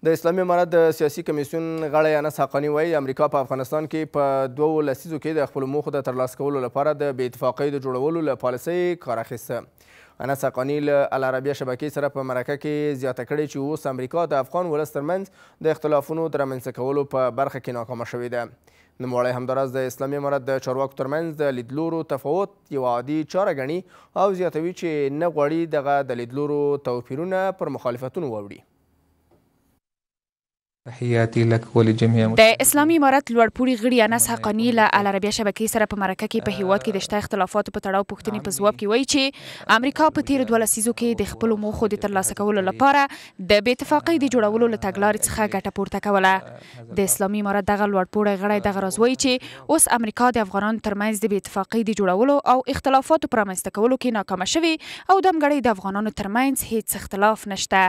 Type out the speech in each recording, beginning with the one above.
د اسلامي امارت د سیاسي کمیسیون غړی انس حقاني وایي امریکا په افغانستان کې په 2 لسیزو کې د خپلو موخو د ترلاسه کولو لپاره د بې اتفاقۍ د جوړولو له پالیسۍ کار اخیسته. انس حقاني له العربیه شبکې سره په مرکه کې زیاته کړې چې اوس امریکا د افغان ولس ترمنځ د اختلافونو د رامنځته کولو په برخه کې ناکامه شوې ده. نوموړی همداراز د اسلامي امارت د چارواکو ترمنځ د لیدلورو تفاوت یوه عادي چاره ګڼي او زیاتوي چې نه غواړي دغه د لیدلورو توپیرونه پر مخالفتونو واوړي. د اسلامي امارت لوړپوړي غړي انس حقاني له العربیه شبکې سره په مرکه کې په هیواد کې د شته اختلافاتو په تړاو پوښتنې په ځواب کې وایي چې امریکا په تیرو 2 لسیزو کې د خپلو موخو د ترلاسه کولو لپاره د بې اتفاقۍ د جوړولو له تګلارې څخه ګټه پورته کوله. د اسلامي امارت دغه لوړپوړی غړی دغه راز وایي چې اوس امریکا د افغانانو ترمنځ د بې اتفاقۍ د جوړولو او اختلافاتو په رامنځته کولو کې ناکامه شوې او د همګړۍ د افغانانو ترمنځ هیڅ اختلاف نشته.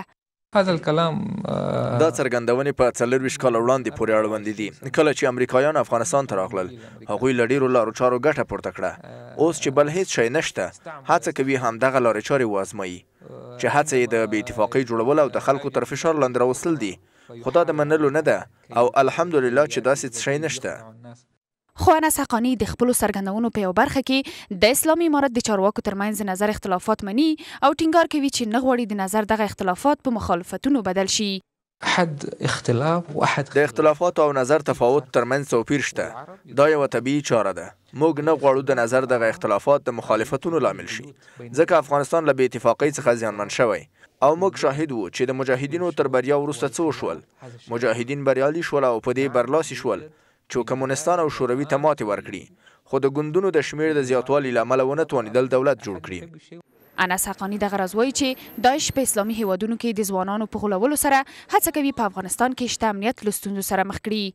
دا څرګندونې په 24 کاله وړاندې پورې اړوندې دي. کله چې امریکایان افغانستان ته راغلل هغوی له ډیرو لارو چارو ګټه پورته کړه. اوس چې بل هیڅ شی نشته هڅه کوي همدغه لارې چارې وازمایي چې هڅه یې د بې اتفاقۍ جوړول او د خلکو تر فشار لاندې راوستل دي. خو دا د منلو نه ده او الحمدلله چې داسې شی نشته. خو انس حقاني د خپلو څرګندونو په یو برخه کې د اسلامي امارت د چارواکو ترمنځ نظر اختلافات مني او ټینګار کوي چې نه غواړي د نظر دغه اختلافات په مخالفتونو بدل شي. د اختلافاتو او نظر تفاوت ترمنځ توپیر شته. دا یوه طبیعي چاره ده. موږ نه غواړو د نظر دغه اختلافات د مخالفتونو لامل شي ځکه افغانستان له بې اتفاقۍ څخه زیانمن شوی او موږ شاهد وو چې د مجاهدینو تر بریا وروسته څه وشول. مجاهدین بریالي شول او په دې برلاسي شول چې کمونستان او شوروي ته ماتې ورکړي خو د ګوندونو د شمیر د زیاتوالي له امله ونه توانېدل دولت جوړ کړي. انس حقاني دغه راز وایي چې داعش په اسلامي هیوادونو کې د ځوانانو په غولولو سره هڅه کوي په افغانستان کې شته امنیت له ستونزو سره مخ کړي.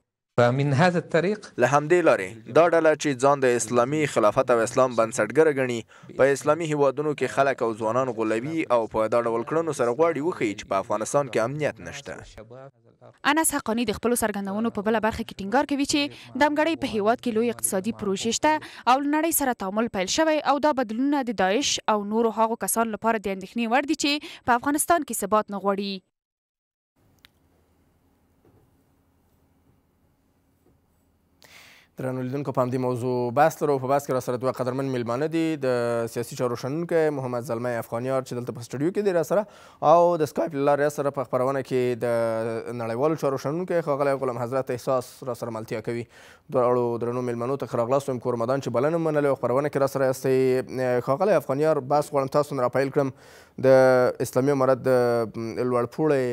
له همدې لارې دا ډله چې ځان د اسلامي خلافت او اسلام بنسټګره ګڼي په اسلامي هیوادونو کې خلک او ځوانان غولوي او په دا ډول کړنو سره غواړي وښیي چې په افغانستان کې امنیت نشته. انس حقاني د خپلو څرګندونو په بله برخه کې ټینګار کوي چې د همګړۍ په هیواد کې لوی اقتصادي پروژې شته او له نړۍ سره تعامل پیل شوی او دا بدلونونه د داعش او نورو هغو کسانو لپاره د اندېښنې وړ دي چې په افغانستان کې ثبات نه غواړي. درنو لیدونکو په همدې موضوع بحث لرو. په بحث کې راسره 2 قدرمن میلمانه دي. د سیاسي چارو شنونکی محمد زلمی افغانیار چې دلته په سټوډیو کې دی راسره او د سکایپ له لارې سره په خپرونه کې د نړیوالو چارو شنونکی ښاغلی غلام حضرت احساس راسره ملتیا کوي. دواړو درنو میلمنو ته ښه راغلاست. وایم کورمدان چې بلنه ومنلې او خپرونه کې راسره یاستئ. ښاغلی افغانیار بحث غواړم تاسو نه راپیل کړم. د اسلامي امارت د لوړپوړی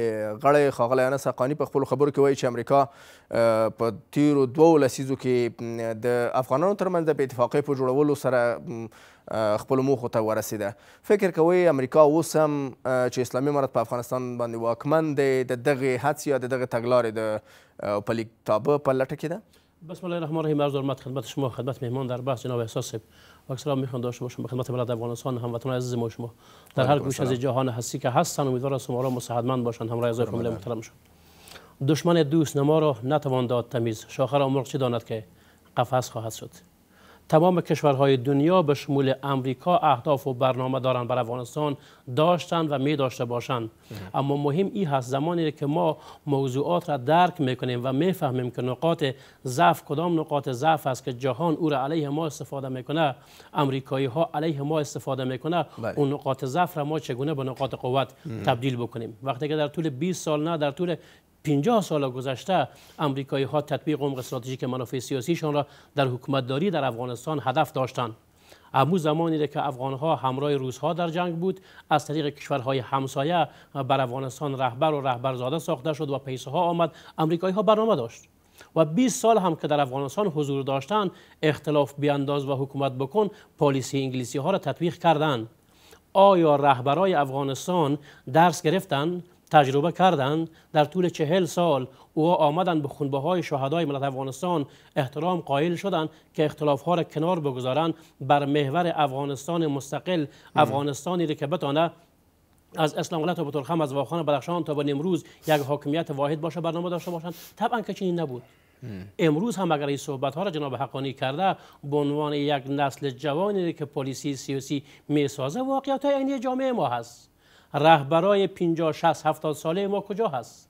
غړی ښاغلی انس حقاني په خپلو خبرو کې وایي چې امریکا په تیرو 2 لسیزو کې د افغانانو ترمنځ د بې اتفاقۍ په جوړولو سره خپلو موخو ته ورسېده. فکر کوئ امریکا اوس هم چې اسلامي امارت په افغانستان باندې واکمن دی د دغې هڅې یا د دغې تګلارې د پلیتابه په لټه کې ده؟ بسم الله الرحمن الرحیم. عرض حرمت خدمت شما، خدمت مهمان در بحث جناب احساس صاحب و سلام میخوام داشته باشم به خدمت ملت افغانستان هموطنان عزیز ما شما در هر گوشه از جهان هستی که هستن. امیدوارم شما و صحتمند باشند. همراه اعضای فامیل محترم شد. دشمن دوست نما را نتوان داد تمیز. شاخه را مرغ چه داند که قفس خواهد شد. تمام کشورهای دنیا به شمول امریکا اهداف و برنامه دارند بر افغانستان داشتند و می داشته باشند. اما مهم این هست زمانی که ما موضوعات را درک میکنیم و میفهمیم که نقاط ضعف کدام نقاط ضعف است که جهان او را علیه ما استفاده میکنه، امریکایی ها علیه ما استفاده میکنه، اون نقاط ضعف را ما چگونه به نقاط قوت تبدیل بکنیم. وقتی که در طول 20 سال نه در طول 50 سال گذشته امریکایی ها تطبیق عمق استراتژیک منافع سیاسیشان را در حکومتداری در افغانستان هدف داشتند. امو زمانی که افغان ها همراه روس ها در جنگ بود از طریق کشورهای همسایه بر افغانستان رهبر و رهبرزاده ساخته شد و پیسه ها آمد. امریکایی ها برنامه داشت و 20 سال هم که در افغانستان حضور داشتند اختلاف بیانداز و حکومت بکن پالیسی انگلیسی ها را تطبیق کردند. آیا رهبرای افغانستان درس گرفتند؟ تجربه کردند؟ در طول 40 سال او آمدند به خونبه های شهدای ملت افغانستان احترام قائل شدند که اختلاف ها را کنار بگذارند بر محور افغانستان مستقل، افغانستانی که بتانه از اسلام قلعه تا بطرخم، از واخان بدخشان تا به نمروز یک حاکمیت واحد باشه برنامه داشته باشند. طبعا که چنین نبود. امروز هم اگر این صحبت ها را جناب حقانی کرده به عنوان یک نسل جوانی که پلیسی سیاسی میسازه واقعیت عینی جامعه ما هست. رهبرای 50 60 70 ساله ما کجا هست؟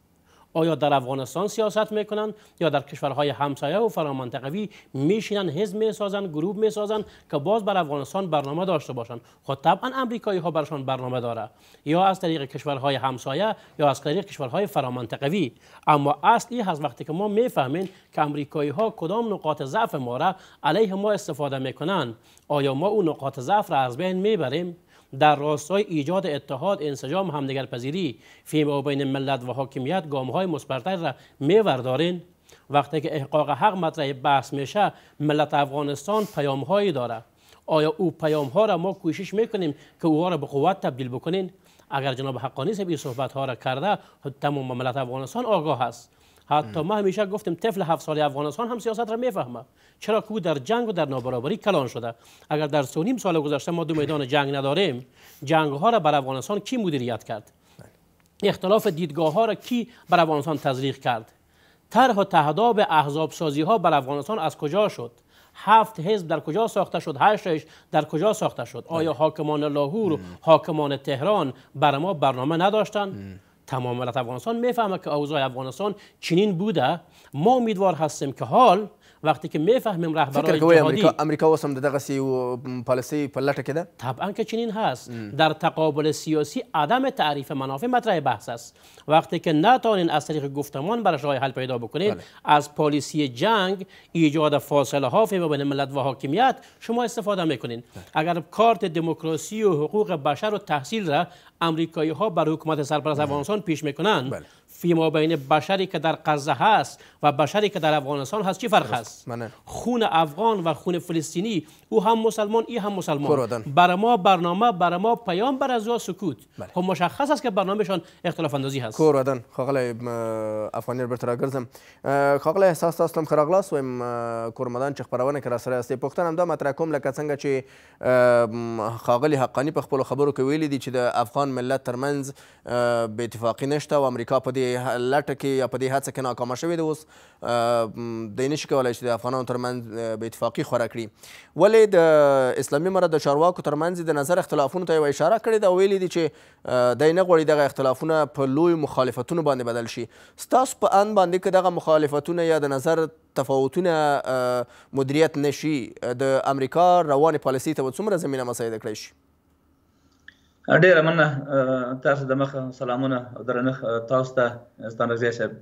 آیا در افغانستان سیاست میکنن یا در کشورهای همسایه و فرامنطقوی میشینن حزب میسازن گروه میسازن که باز بر افغانستان برنامه داشته باشن؟ خود طبعا امریکایی ها برشان برنامه داره، یا از طریق کشورهای همسایه یا از طریق کشورهای فرامنطقوی. اما اصلی هست وقتی که ما میفهمیم که امریکایی ها کدام نقاط ضعف ما را علیه ما استفاده میکنن، آیا ما اون نقاط ضعف را از بین میبریم در راستای ایجاد اتحاد، انسجام، همدیگر پذیری فیما بین ملت و حاکمیت گام‌های مثبت‌تر را می‌وردارین؟ وقتی که احقاق حق مطرح بحث میشه، ملت افغانستان پیام‌هایی داره. آیا او پیام‌ها را ما کوشش میکنیم که اوها را به قوت تبدیل بکنین؟ اگر جناب حقانی صاحب این صحبت‌ها را کرده، تمام ملت افغانستان آگاه است. حتی ما همیشه گفتیم طفل 7 ساله افغانستان هم سیاست را میفهمه، چرا که او در جنگ و در نابرابری کلان شده. اگر در 3.5 سال گذشته ما 2 میدان جنگ نداریم، جنگ ها را بر افغانستان کی مدیریت کرد؟ اختلاف دیدگاه ها را کی بر افغانستان تزریق کرد؟ طرح و تهداب احزاب سازی ها بر افغانستان از کجا شد؟ 7 حزب در کجا ساخته شد؟ 8 در کجا ساخته شد؟ آیا حاکمان لاهور و حاکمان تهران بر ما برنامه نداشتند؟ تمام ملت افغانستان میفهمه که اوضاع افغانستان چنین بوده. ما امیدوار هستیم که حال وقتی که میفهمیم رهبران جهادی امریکا اوس هم دغه سی پالیسی په لټه کې ده، طبعا که چنین هست. در تقابل سیاسی عدم تعریف منافع مطرح بحث است. وقتی که نتوانین از طریق گفتمان برای راه حل پیدا بکنید، از پالیسی جنگ، ایجاد فاصله ها بین ملت و حاکمیت شما استفاده میکنین. اگر کارت دموکراسی و حقوق بشر و تحصیل را امریکایی ها بر حکومت سرپرست افغانستان پیش میکنن، فیما بین بشری که در غزه هست و بشری که در افغانستان هست چی فرق هست؟ خون افغان و خون فلسطینی، او هم مسلمان ای هم مسلمان. برای ما برنامه، برای ما پیام، بر از سکوت. خب مشخص است که برنامهشان اختلاف اندازی هست. کور ودان خاغلی افغاني برته راګرځم خاغلی احساس تاسو هم ښه راغلاست. وایم کورمدان چې خپرونه کې راسره یاستئ، پوښتنه همدا مطرح کوم لکه څنګه چې ښاغلي حقاني په خپلو خبرو کې ویلي دي چې د افغان ملت ترمنځ بې اتفاقي نشته او امریکا په دې لټه کې یا په دې هڅه کې ناکامه شوې ده. اوس دی نشي کولی چې د افغانانو ترمنځ بې اتفاقي خوره کړي. ولې د اسلامي امارت د چارواکو ترمنځ د نظر اختلافونو ته یوه اشاره کړې ده او ویلي دي چې دی نه غواړي دغه اختلافونه په لویو مخالفتونو باندې بدل شي. ستاسو په اند باندې که دغه مخالفتونه یا د نظر تفاوتونه مدیریت نشي، د امریکا روانې پالیسۍ ته به څومره زمینه مساعده کړی شي؟ ډېره مننه. تاسو د مخه سلامونه او درنښت تاسو ته ستانکزی صاحب،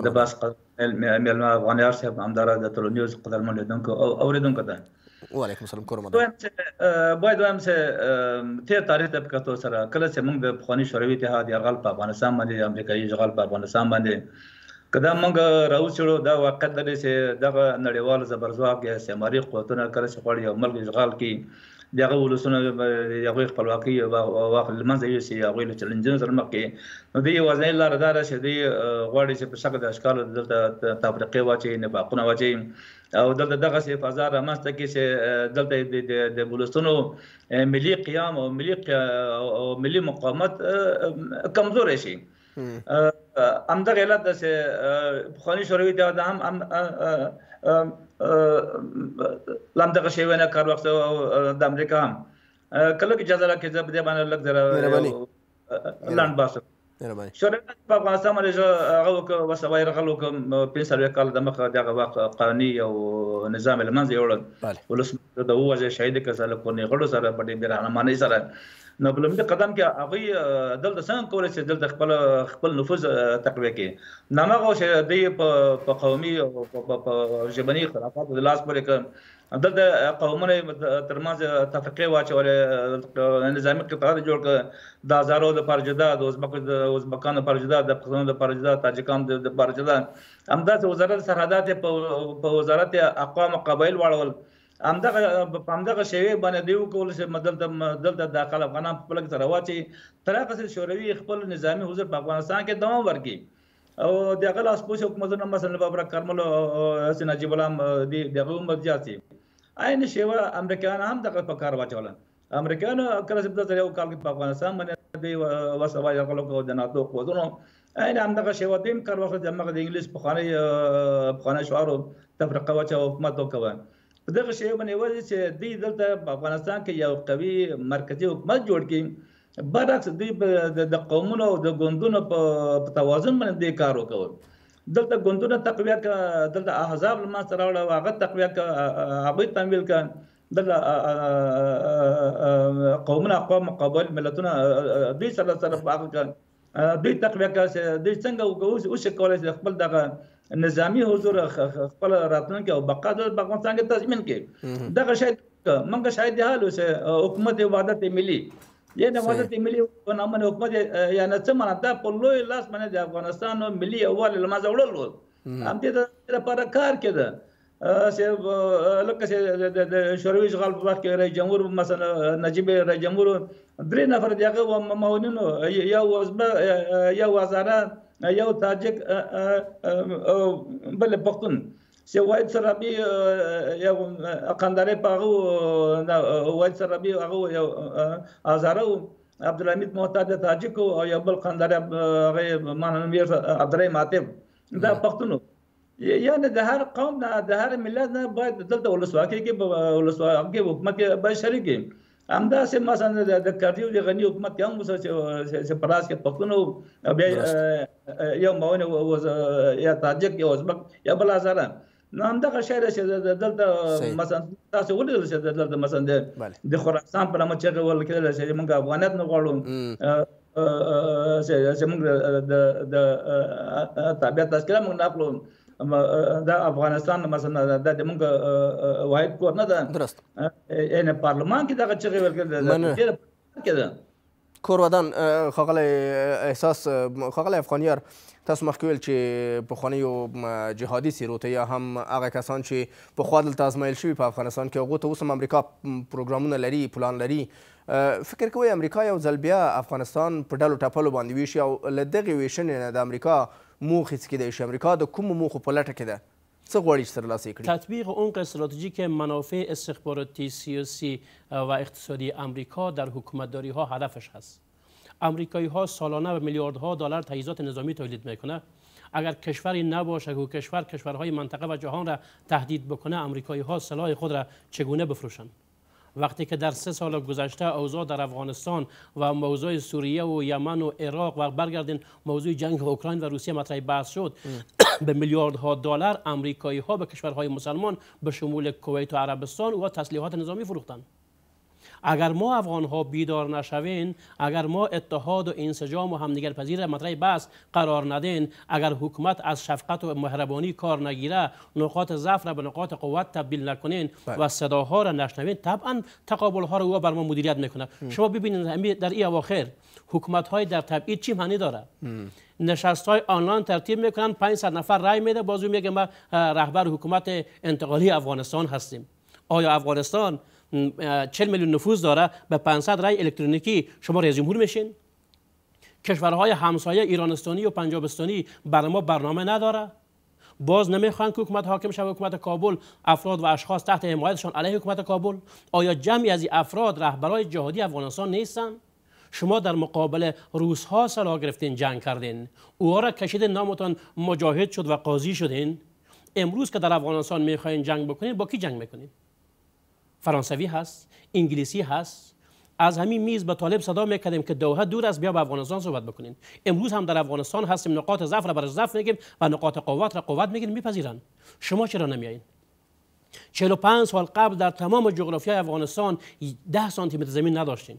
د باس میلمه افغانیار صاحب، همدارا د ټولنیز قدرمن لیدونکو او اوریدونکو ته وعلیکم السلام. باید وایم چې تېر تاریخ ته په کتو سره کله چې موږ د پخواني شوروي اتحاد یرغل په افغانستان باندې، امریکایي اشغال په افغانستان باندې که دا موږ راوڅېړو، دا واقعیت لري چې دغه نړیوال زبرځواک یا استعماري قوتونه کله چې غواړي یو ملک اشغال کړي، د هغه ولسونه د هغوی خپلواکي له منځه یوسي، هغوی له چلنجونو سره مخ کړي. نو دوی یوازینۍ لاره دا ده چې دوی غواړي چې په شکل د اشکالو دلته تفریقې واچوي، نفاقونه واچوي او دلته دغسې فضا رامنځته کړي چې دلته د ولسونو ملي قیام او ملي مقاومت کمزوری شي. همدغه علت ده چې پخواني شوروي اتحاد هم لامدغه شیوه نه کار وخت د امریکا هم کله کې اجازه راکړي زه په دې باندې لږ ذره لاند باسم. شوروي په افغانستان باندې هغه وسوه یرغل وکړ 45 کال د مخه، دغه وخت قانوني او نظام له منځه یوړل، ولسمشر د ووژه، شهید کړه له کورنۍ غړو سره په ډېرې رهنمایۍ سره. نو په لومړي قدم کې هغوی دلته څنګه کولی چې دلته خپل نفوذ تقویه کړي. هماغه چې دوی په قومي او په ژبني اختلافاتو د لاس پورې کړ، دلته قومونه ترمنځ تفرقې واچولې، نظامي قطعات جوړ کړ، د هزارو لپاره جدا، د ازبکانو لپاره جدا، د پښتنو لپاره جدا، تاجکانو لپاره جدا. همداسې وزارت سرحدات په وزارت اقوام او قبایل واړول. همدغه شیوې باندې دوی وکولای چې دلته داخل افغانان په خپله کې سره واچوي، تر هغه چې شوروي خپل نظامي حضور په افغانستان کې دوام ورکړي. او د هغه لاسپوڅي حکومتونه مثلا بابرک کارمل او نجیب الله د هغوی عمر زیات شي. عین شیوه امریکایان هم دغه په کار واچوله. امریکایانو کله چې 2001 کال کې په افغانستان باندې دوی وسوه یرغل وکړ د ناتو قوتونو، عین همدغه شیوه دوی هم کار واخیست، همغه د انګلیس پخوانی شعارو تفرقه واچوه، حکومت وکوه. په دغه شی باندې یوازې چې دوی دلته په افغانستان کې یو قوي مرکزي حکومت جوړ کړي، برعکس دوی د قومونو او د ګوندونو په توازن باندې کار وکول. دلته ګوندونه تقویه کړه، دلته احزاب له منځته راوړه، هغه تقویه کړه، هغوی تمویل کړه. دلته قومونه، اقوام، قبایل، ملتونه دوی سره هغه کړه، دوی تقویه کړه چې دوی څنګه اوس کولی شي خپل دغه نظامي حضور خپل راتلونکی او بقا د افغانستان کې تضمین کړي. دغه شاید موږ شاید حال اوس حکومت وحدت ملي یعنی وحدت ملي په نامه حکومت یعنی څه معنا دا په لوی لاس باندې د افغانستان ملي یووالی له منځه وړل همدې لپاره کار کېده. لکه چې د شوروي اشغال په وخت کې رئیس جمهور مثلا نجیب رئیس جمهور 3 نفر د هغه معاونینو، یو ازبک، یو هزاره، یو تاجک، بل پښتون، چې واحد سرابي یو قنداري په هغه واحد سرابي هغه یو هزاره، عبدالحمید محتاج تاجک او یو بل قنداري هغه مانویر عبدالرحیم عاطف دا پښتون. یعنی د هر قوم نه د هر ملت نه باید دلته ولسواکۍ کې حکومت کې باید شریک وي. همداسې مثلا د کارتیو د غني حکومت کې هم چې په لاس کې پښتون او بیا یو معاون یا تاجک یا ازبک یا بل هزاره. نو همدغه شی دی چې دلته مثلا تاسو ولیدل چې دلته مثلا د خراسان په نامه چغې ویل کېدل چې موږ افغانیت نه غواړو، چې موږ د تابعیت تذکره موږ نه اخلو، دا افغانستان مثلا د موږ واحد کور نه ده. درست. یعنی پارلمان کې دغه چغې ویل کېدل. کور ودان ښاغلی احساس، ښاغلی افغانیار، تاسو مخکې ویل چې پخوانیو جهادي څیرو ته یا هم هغه کسان چې پخوا دلته ازمایل شوي په افغانستان کې هغو ته اوس هم امریکا پروګرامونه لري، پلان لري. فکر کوئ امریکا یو ځل بیا افغانستان په ډلو ټپلو باندې ویشي او له دغې ویشنې نه د امریکا موخې څه کیدای شي؟ امریکا د کومو موخو په لټه کې ده؟ څه غواړي چې ترلاسه یې کړي؟ تطبیق عمق استراتژیک منافع استخباراتی، سیاسی و اقتصادی امریکا در حکومتداری ها هدفش هست. امریکایی ها سالانه به میلیاردها دلار تجهیزات نظامی تولید میکنه. اگر کشوری نباشه که کشورهای منطقه و جهان را تهدید بکنه، امریکایی ها سلاح خود را چگونه بفروشن؟ وقتی که در 3 سال گذشته اوضاع در افغانستان و موضوع سوریه و یمن و عراق و برگردین موضوع جنگ اوکراین و روسیه مطرح بحث شد، به میلیاردها دلار امریکایی ها به کشورهای مسلمان به شمول کویت و عربستان و تسلیحات نظامی فروختند. اگر ما افغان ها بیدار نشویم، اگر ما اتحاد و انسجام و همدیگر پذیر مطرح بحث قرار ندین، اگر حکومت از شفقت و مهربانی کار نگیره، نقاط ضعف را به نقاط قوت تبدیل نکنین و صداها را نشنوین، طبعا تقابل ها رو بر ما مدیریت میکنه. شما ببینید در این اواخر حکومت های در تبعید چی معنی داره؟ نشست های آنلاین ترتیب میکنن، 500 نفر رای میده، بازو میگه ما رهبر حکومت انتقالی افغانستان هستیم. آیا افغانستان 40 میلیون نفوذ داره؟ به 500 رای الکترونیکی شما رئیس جمهور میشین؟ کشورهای همسایه ایرانستانی و پنجابستانی برای ما برنامه نداره؟ باز نمیخوان که حکومت حاکم شود، حکومت کابل افراد و اشخاص تحت حمایتشان علیه حکومت کابل؟ آیا جمعی از این افراد رهبرای جهادی افغانستان نیستن؟ شما در مقابل روس ها سلاح گرفتین، جنگ کردین، اوها را کشیدین، نامتان مجاهد شد و قاضی شدین. امروز که در افغانستان میخواین جنگ بکنین، با کی جنگ میکنین؟ فرانسوی هست، انگلیسی هست. از همین میز به طالب صدا میکردیم که دوحه دور است، بیا به افغانستان صحبت بکنین. امروز هم در افغانستان هستیم، نقاط ضعف را برای ضعف میگیم و نقاط قوت را قوت میگیم، میپذیرن. شما چرا نمیایین؟ 45 سال قبل در تمام جغرافیای افغانستان 10 سانتی متر زمین نداشتین.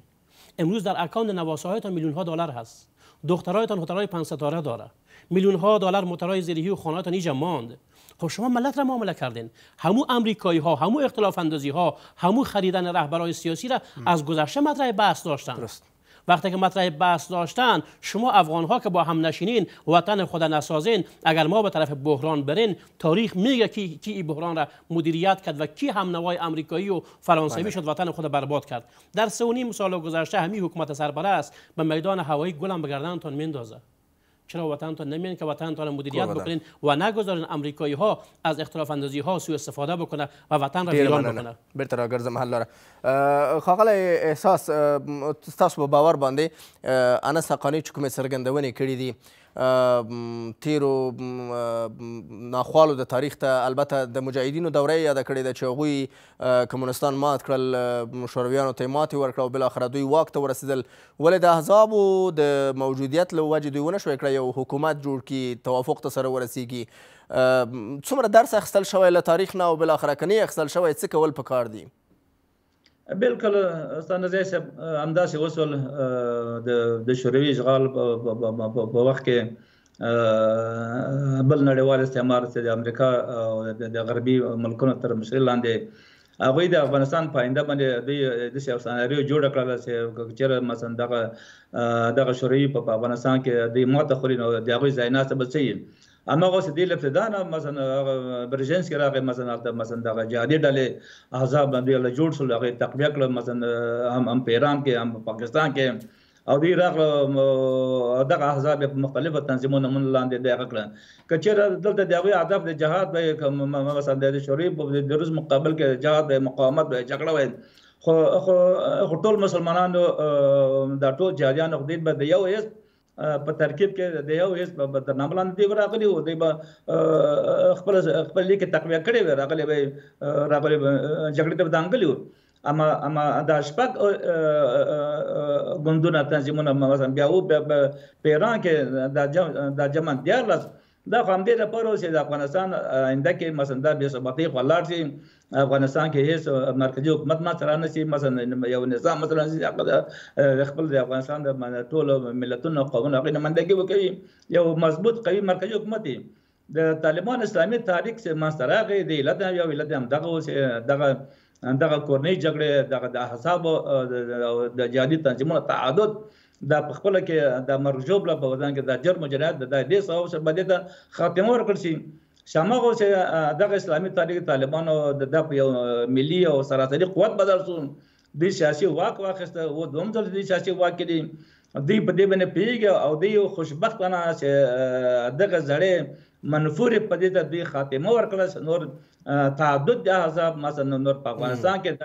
امروز در اکانت نواسه‌هایتان میلیون ها دلار هست. دخترایتان هتل‌های 5 ستاره داره. میلیون ها دلار موتورهای زیرهی و خانه‌هایتان اینجا ماند. خب شما ملت را معامله کردین. همو امریکایی ها، همو اختلاف اندازی ها، همو خریدن رهبرای سیاسی را از گذشته مطرح بحث داشتن. درست. وقتی که مطرح بحث داشتن، شما افغان ها که با هم نشینین، وطن خود نسازین، اگر ما به طرف بحران برین، تاریخ میگه کی این بحران را مدیریت کرد و کی هم نوای امریکایی و فرانسوی شد وطن خود برباد کرد. در 3.5 سال گذشته همین حکومت سرپرست به میدان هوایی گلم به گردنتون میندازه. چرا وطنتون نمیان که وطنتون مدیریت بکنین و نگذارین امریکایی ها از اختلاف اندازی ها سوء استفاده بکنه و وطن را ویران بکنه؟ بیرته راګرځم حل لاره. ښاغلی احساس، ستاسو په باور باندې انس حقاني چې کومې څرګندونې کړي دي، تیرو ناخوالو د تاریخ ته البته د مجاهدینو دوره یې یاده کړې ده چې هغوی کمونستان مات کړل، شورویانو ته یې ماتې ورکړه او بالاخره دوی واک ته ورسېدل. ولې د احزابو د موجودیت له وجې دوی ونه شوی کړه یو حکومت جوړ کړي، توافق ته سره ورسیږي؟ څومره درس اخیستل شوی له تاریخ نه او بالاخره که نه یې اخیستل شوی څه کول پکار دي؟ بالکل استاد نظیر صاحب همداسې وسول د شوروي اشغال په وخت کې بل نړیوال استعمار چې د امریکا او د غربي ملکونو تر مشرۍ لاندې هغوی د افغانستان په آینده باندې دوی داسې یو سناریو جوړه کړله چې چېرې مثلا دغه شوروي په افغانستان کې دوی ماته خوري نو د هغوی ځایناسته به څه وي. هماغسې دې له ابتدا نه مثلا برژنسکي راغی، مثلا دغه جهادي ډلې احزاب دوی له جوړ شول، هغه یې تقویه کړل، مثلا هم په ایران کې هم په پاکستان کې، او دوی راغله دغه احزاب په مختلفو تنظیمونو لاندې دغه کړه. که چېرې دلته د هغوی هدف د جهاد وی، مثلا د شوروي د روس مقابل کې جهاد وی، مقاومت وی، جګړه وی، خو ټول مسلمانانو دا ټول جهادیان خو دوی به د یو حزب په ترکیب کې د یو حزب تر نامه لاندې دوی به راغلي وو، دوی به خپل لیک تقویه کړې وې، راغلي به جګړې ته به دانګلي وو. اما دا شپږ ګوندونه تنظیمونه مثلا بیا وو په ایران کې دا جمع 14 دا خو همدې لپاره و چې د افغانستان آینده کې مثلا دا بې ثباتۍ خوا لاړ شي، افغانستان کې هېڅ مرکزي حکومت ماته را نه شي، مثلا یو نظام مثلا خپل د افغانستان د ټولو ملتونو او قومونو هغې نمایندګي وکوي، یو مضبوط قوي مرکزي حکومت وي. د طالبان اسلامي تاریخ چې منځته راغی د علت یو علت همدغه و چې دغه کورنۍ جګړې، دغه د احزابو د جهادي تنظیمونو تعدد دا په خپله کې د مرجوب له په وطن کې د جرم و جنایت د دې سبب چې به دې ته خاتمه ورکړل شي. هماغه چې دغه اسلامي تاریخ طالبانو د په یو ملي او سراسري قوت بدل شو، دوی سیاسي واک واخیسته، و دوم ځل دوی سیاسي واک کې دي، دوی په دې باندې پوهېږي او دوی خوشبختانه چې دغه زړې منفورې په دې ته دوی خاتمه ورکړه. نور تعدد د احزاب مثلا نور په افغانستان کې د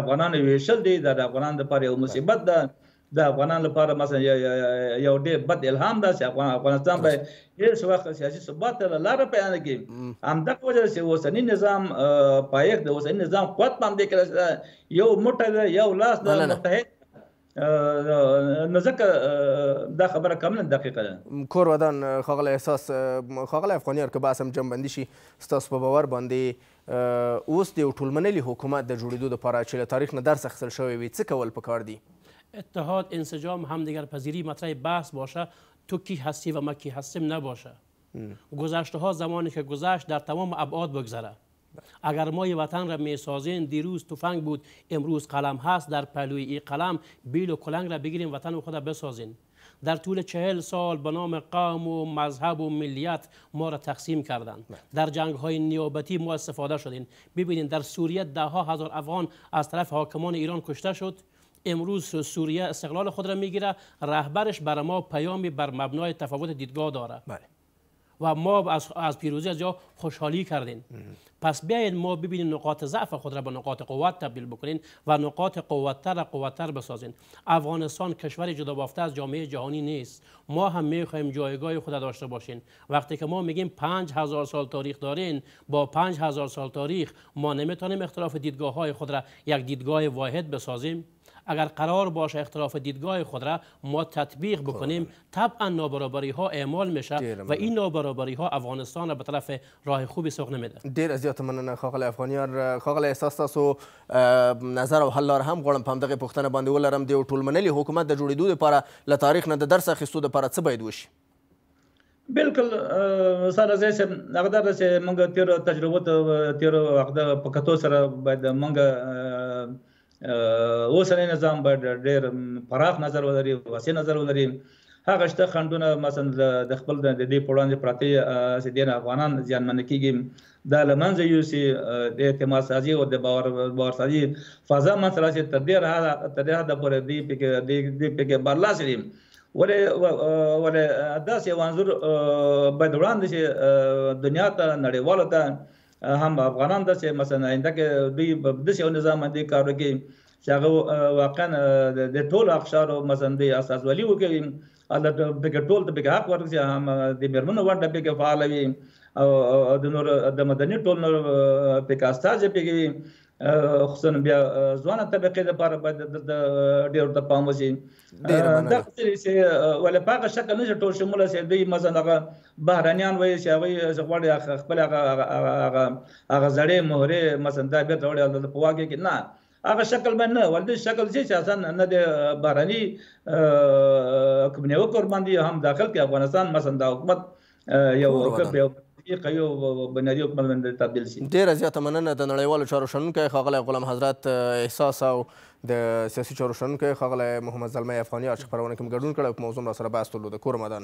افغانانو ویشل دي، د افغانانو لپاره یو مصیبت ده، د افغانانو لپاره مثلا یو ډېر بد الهام ده چې افغانستان به هېڅ وخت سیاسي ثبات ته لاره پیدا نه کړي. همدغه وجه چې اوسني نظام پایښت د اوسني نظام قوت په همدې کې یو موټی ده، یو لاس ده، متحد نو ځکه دا خبره کاملا دقیقه ده. کور ودان ښاغلی احساس، ښاغلی افغانیار که بحث هم جمعبندي شي ستاسو په باور باندې اوس د یو ټولمنلي حکومت د جوړېدو دپاره چې له تاریخ نه درس اخیستل شوی وي څه کول پکار دي؟ اتحاد، انسجام، همدیگر پذیری مطرح بحث باشه، تو کی هستی و ما کی هستیم نباشه. گذشته ها زمانی که گذشت در تمام ابعاد بگذره. اگر ما یه وطن را میسازیم، دیروز تفنگ بود امروز قلم هست، در پهلوی این قلم بیل و کلنگ را بگیریم وطن خود را بسازیم. در طول 40 سال به نام قوم و مذهب و ملیت ما را تقسیم کردند. در جنگ های نیابتی ما استفاده شدیم. ببینید در سوریه 10,000 افغان از طرف حاکمان ایران کشته شد. امروز سوریه استقلال خود را میگیره، رهبرش بر ما پیامی بر مبنای تفاوت دیدگاه داره. و ما از پیروزی از جا خوشحالی کردیم. پس بیاید ما ببینیم نقاط ضعف خود را به نقاط قوت تبدیل بکنین و نقاط قوتتر بسازین. افغانستان کشور جدا بافته از جامعه جهانی نیست. ما هم میخوایم جایگاه خود داشته باشین. وقتی که ما میگیم 5000 سال تاریخ دارین، با 5000 سال تاریخ ما نمیتونیم اختلاف دیدگاه های خود را یک دیدگاه واحد بسازیم. اگر قرار باشه اختلاف دیدگاه خود را ما تطبیق بکنیم، طبعا نابرابری ها اعمال میشه و این نابرابری ها افغانستان را به طرف راه خوبی سوق نمیده. ډیر زیات مننه ښاغلی افغانیار. ښاغلی احساس تاسو نظر او حل لاره هم غواړم په همدغې پوښتنه باندې ولرم، د یو ټولمنلي حکومت د جوړېدو دپاره له تاریخ نه د درس اخیستو دپاره څه باید وشي؟ بالکل سره زه چې هغه دا چې موږ تېرو تجربو ته تېرو وخت په کتو سره باید موږ اوسنی نظام باید ډېر پراخ نظر ولري، وسیع نظر ولري. هغه شته خنډونه مثلا د خپل د دې په وړاندې پراته چې ډېر افغانان زیانمنه کېږي، دا له منځه یوسي. د اعتماد سازي او د باورسازي فضا منځته راشي. تر دې حده پورې دوی پکې برلاسي دي. ولې داسې یو انځور باید وړاندې شي دنیا ته، نړیوالو ته، هم افغانان داسې مثلا آینده کې دوی داسې یو نظام باندې کار وکړي چې هغه واقعا د ټولو اقشارو مثلا دوی اساسولي وکړي الله به ټول ته به حق ورکړي هم د میرمنو ونډه به فعال وي او د نور د مدني ټول نور په کاستاج به خصوصا بیا ځوانه طبقه لپاره باید د ډېر د پام وشي دا چې ولې په هغه شکل نه ټول شموله شي دوی مثلا هغه بهرانیان وایي چې هغوی غواړي خپل هغه زړې مهرې مثلا دا بېرته وړي په واقع کې نه هغه شکل باندې نه ولې شکل چې اساسا نه د بهراني کوم نیوکر باندې هم داخل کې افغانستان مثلا د حکومت یو یو بنیادي حکومت باندې تبدیل شي. ډېره زیاته مننه د نړیوالو چارو شنونکی ښاغلی غلام حضرت احساس او د سیاسي چارو شنونکی ښاغلی محمد زلمی افغانیار چې خپرونه کې مو ګډون کړی او په موضوع راسره بحث درلود. کور مدان